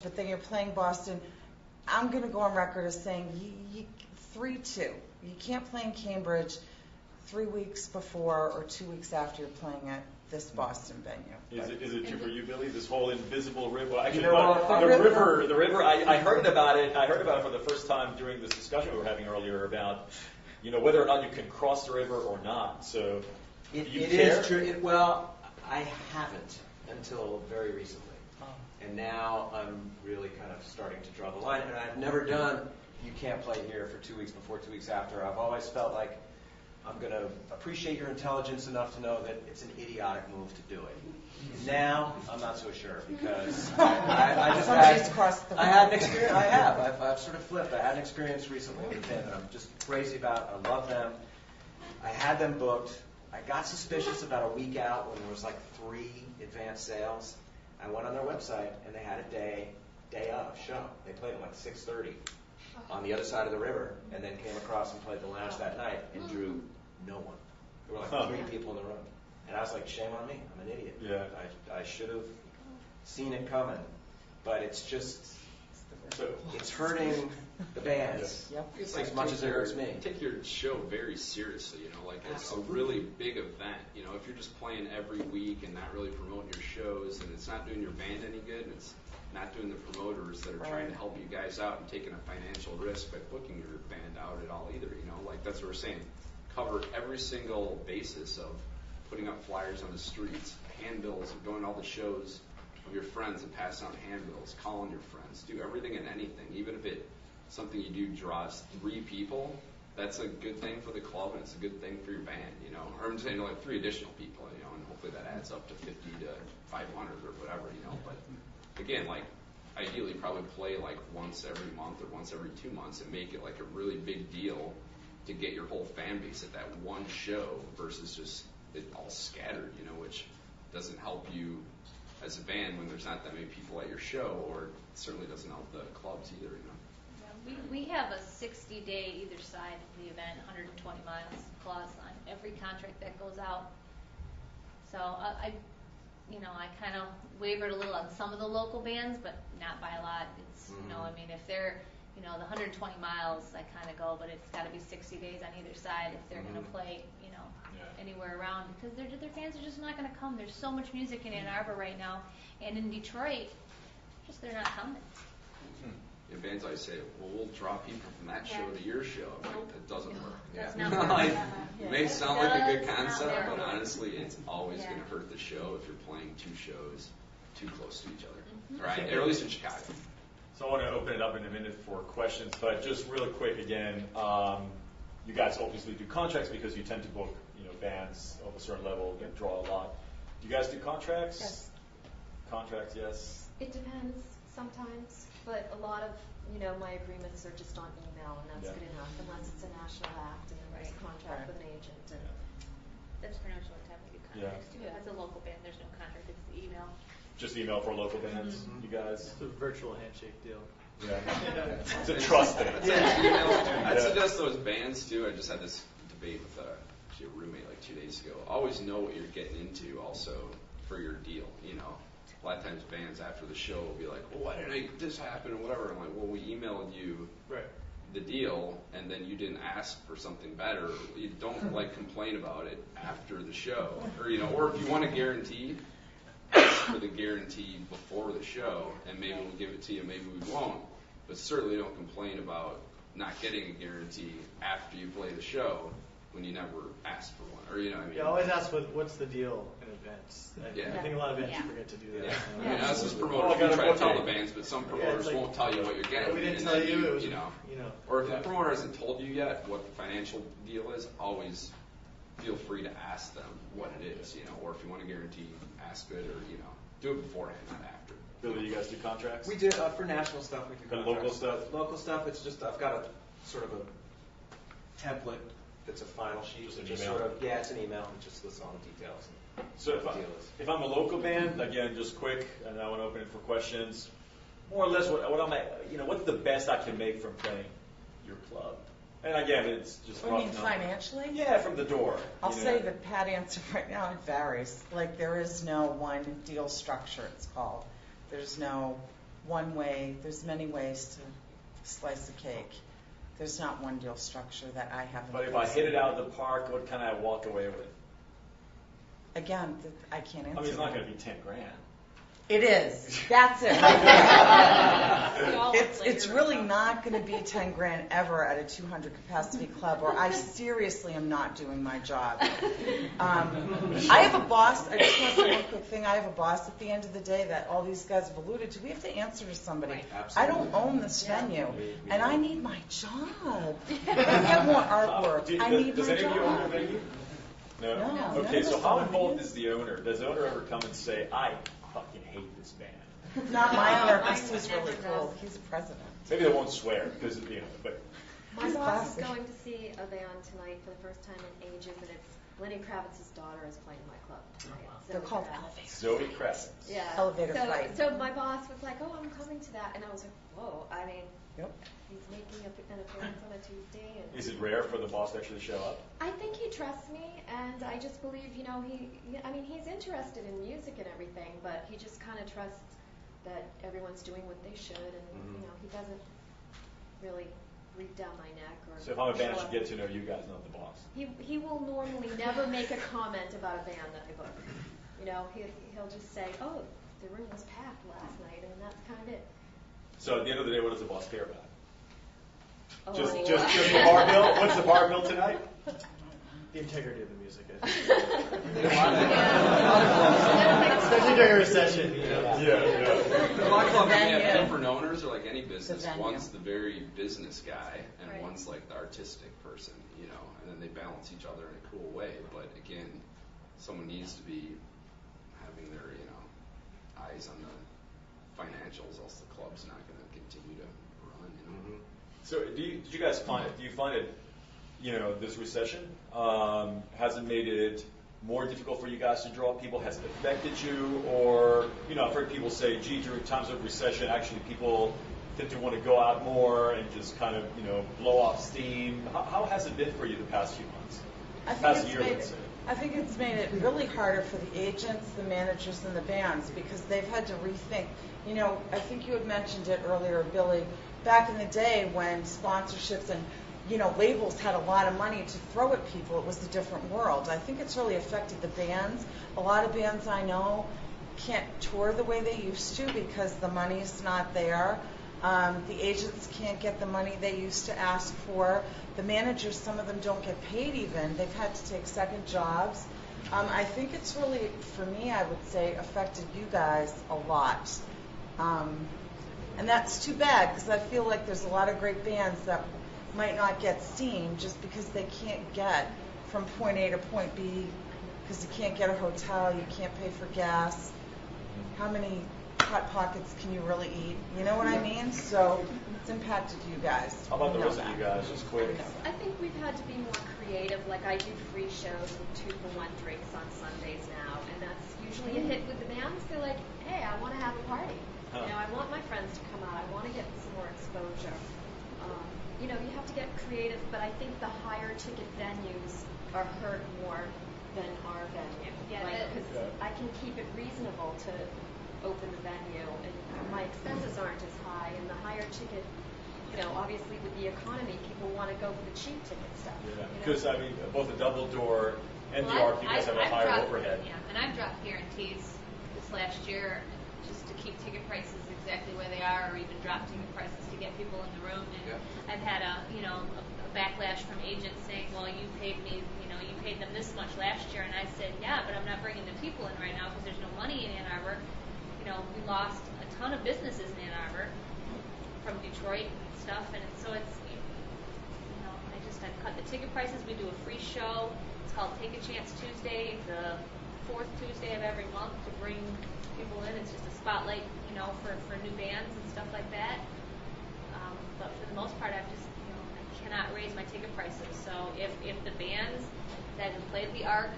but then you're playing Boston. I'm going to go on record as saying 3-2. You can't play in Cambridge 3 weeks before or 2 weeks after you're playing at this Boston venue. Is it true for you, Billy? This whole invisible river. Well, actually, the river. I heard about it. I heard about it for the first time during this discussion we were having earlier about, whether or not you can cross the river or not. So, it is true. Well, I haven't until very recently, and now I'm really kind of starting to draw the line. And I've never done. You can't play here for 2 weeks before, 2 weeks after. I've always felt like I'm going to appreciate your intelligence enough to know that it's an idiotic move to do it. Now, I'm not so sure because I had an experience. I've sort of flipped. I had an experience recently with them that I'm just crazy about. I love them. I had them booked. I got suspicious about a week out when there was like 3 advanced sales. I went on their website and they had a day of show. They played at like 6:30 on the other side of the river, and then came across and played the lounge that night and drew no one. There were like 3 people in the room. And I was like, shame on me. I'm an idiot. Yeah. I should have seen it coming. But it's just, it's hurting the bands as much as it hurts me. Take your show very seriously, like it's a really big event. If you're just playing every week and not really promoting your shows, and it's not doing your band any good, and it's not doing the promoters that are trying to help you guys out and taking a financial risk by booking your band out at all either, like that's what we're saying. Cover every single basis of putting up flyers on the streets, handbills, going to all the shows of your friends and passing out handbills, calling your friends, do everything and anything, even if something you do draws 3 people, that's a good thing for the club and it's a good thing for your band, Or I'm saying like 3 additional people, and hopefully that adds up to 50 to 500 or whatever, but again, like ideally probably play like once every month or once every 2 months and make it like a really big deal to get your whole fan base at that one show versus just it all scattered, which doesn't help you as a band when there's not that many people at your show, or it certainly doesn't help the clubs either, Yeah, we have a 60-day either side of the event, 120 miles clause on every contract that goes out. So I kind of wavered a little on some of the local bands, but not by a lot. It's, if they're, the 120 miles, I kind of go, but it's got to be 60 days on either side if they're going to play, anywhere around, because their fans are just not going to come. There's so much music in Ann Arbor right now, and in Detroit, they're not coming. And bands always say, well, we'll draw people from that show to your show. I'm like, that doesn't work. That's not work. It may sound like a good concept, but honestly, it's always going to hurt the show if you're playing 2 shows too close to each other, right? Or at least in Chicago. So I want to open it up in a minute for questions, but just really quick again, you guys obviously do contracts because you tend to book, bands of a certain level that draw a lot. Do you guys do contracts? Yes. Contracts, yes. It depends sometimes, but a lot of, my agreements are just on email, and that's good enough, unless it's a national act and then there's a contract with an agent. And that's pretty much what time we do contracts too. As a local band, there's no contract, it's the email. Just email for local bands, you guys? It's a virtual handshake deal. Yeah. It's a trust thing. I'd suggest those bands too. I just had this debate with a roommate like 2 days ago. Always know what you're getting into also for your deal. A lot of times bands after the show will be like, well, why did this happen or whatever. I'm like, well, we emailed you the deal and then you didn't ask for something better. You don't complain about it after the show. Or if you want a guarantee, ask for the guarantee before the show and maybe we'll give it to you, maybe we won't. But certainly don't complain about not getting a guarantee after you play the show when you never asked for one, or Yeah, always ask what's the deal in advance. I think a lot of bands forget to do that. Yeah. Us as promoters, we try to tell the bands, but some promoters won't tell you what you're getting. We didn't tell you. It was, Or if the promoter hasn't told you yet what the financial deal is, always feel free to ask them what it is, Or if you want a guarantee, ask it, or do it beforehand, not after. Billy, you guys do contracts? We do for national stuff. We do and contracts. Local stuff. Local stuff. It's just I've got a sort of a template. It's a final sheet. Just an email. It's an email. It just lists all the details. So if I'm a local band, again, just quick, and I want to open it for questions. More or less, what am I? What's the best I can make from playing your club? And again, it's just. What do you mean financially? Yeah, from the door. I'll say the pat answer right now. It varies. Like there is no one deal structure. It's called. There's no one way. There's many ways to slice a cake. There's not one deal structure that I have. But if I hit it out of the park, what can I walk away with? Again, I can't answer. I mean, it's not that. going to be 10 grand. It is. That's it. It's really not going to be 10 grand ever at a 200 capacity club, or I seriously am not doing my job. I have a boss. I just want to say one quick thing. I have a boss at the end of the day that all these guys have alluded to. We have to answer to somebody. Right. I don't own this venue, and I need my job. I get more artwork. I need Does my any of you own the job. venue? No? No, none Okay, of so us how own involved venues. is the owner? Does the owner ever come and say, I fucking hate this band? Not my owner, Mine because he's never really does. cool. He's a president. Maybe they won't swear, because, but My He's boss is classy. going to see a band tonight for the first time in ages, and it's Lenny Kravitz's daughter is playing my club tonight. They're Zoe called Kravitz. elevators. Zoe Kravitz. Yeah. Elevator so, fight. So my boss was like, "Oh, I'm coming to that," and I was like, "Whoa!" I mean, Yep. he's making an appearance on a Tuesday, and Is it rare for the boss to actually show up? I think he trusts me, and I just believe, I mean, he's interested in music and everything, but he just kind of trusts that everyone's doing what they should, and he doesn't really breathe down my neck or. So if I'm a band, I show should up. get to know you guys, not the boss. He will normally never make a comment about a band that I book. He'll just say, "Oh, the room was packed last night," and that's kind of it. So at the end of the day, what does the boss care about? Oh, Just the bar bill? What's the bar bill tonight? The integrity of the music, I think. Especially during a recession. Yeah. A lot of clubs Venue. have different owners, or like any business. venue. One's the very business guy, and Right. one's like the artistic person, and then they balance each other in a cool way. But again, someone needs to be having their, eyes on the financials, else the club's not going to continue to run, So did you guys find it? Do you find it, this recession hasn't made it more difficult for you guys to draw people? Has it affected you? Or, I've heard people say, gee, during times of recession, actually people tend to want to go out more and just kind of, blow off steam. How has it been for you the past few months? Past year, let's say. I think it's made it really harder for the agents, the managers, and the bands because they've had to rethink. I think you had mentioned it earlier, Billy, back in the day when sponsorships and labels had a lot of money to throw at people, it was a different world. I think it's really affected the bands. A lot of bands I know can't tour the way they used to because the money's not there. The agents can't get the money they used to ask for. The managers, some of them don't get paid even. They've had to take second jobs. I think it's really, for me, I would say, affected you guys a lot. And that's too bad because I feel like there's a lot of great bands that might not get seen just because they can't get from point A to point B because you can't get a hotel, you can't pay for gas. How many Hot Pockets can you really eat? You know what I mean? So it's impacted you guys. How about the We know rest of that. you guys, just quick? I think we've had to be more creative. Like I do free shows with 2-for-1 drinks on Sundays now, and that's usually a hit with the bands. They're like, "Hey, I want to have a party. I want my friends to come out. I want to get some more exposure." You have to get creative, but I think the higher ticket venues are hurt more than our venue. Yeah, Because I can keep it reasonable to open the venue, and my expenses aren't as high, and the higher ticket, obviously with the economy, people want to go for the cheap ticket stuff. Yeah, because, both the Double Door and the Well, Arc, you guys have a I've higher dropped- overhead. Yeah, and I've dropped guarantees this last year just to keep ticket prices exactly where they are, or even drop ticket prices to get people in the room. And I've had a backlash from agents saying, well, you paid them this much last year, and I said, yeah, but I'm not bringing the people in right now because there's no money in Ann Arbor. We lost a ton of businesses in Ann Arbor from Detroit and stuff, and so it's, I've cut the ticket prices. We do a free show. It's called Take a Chance Tuesday, the fourth Tuesday of every month to bring people in. It's just a spotlight, for new bands and stuff like that. But for the most part, I cannot raise my ticket prices. So if the bands that have played the Arc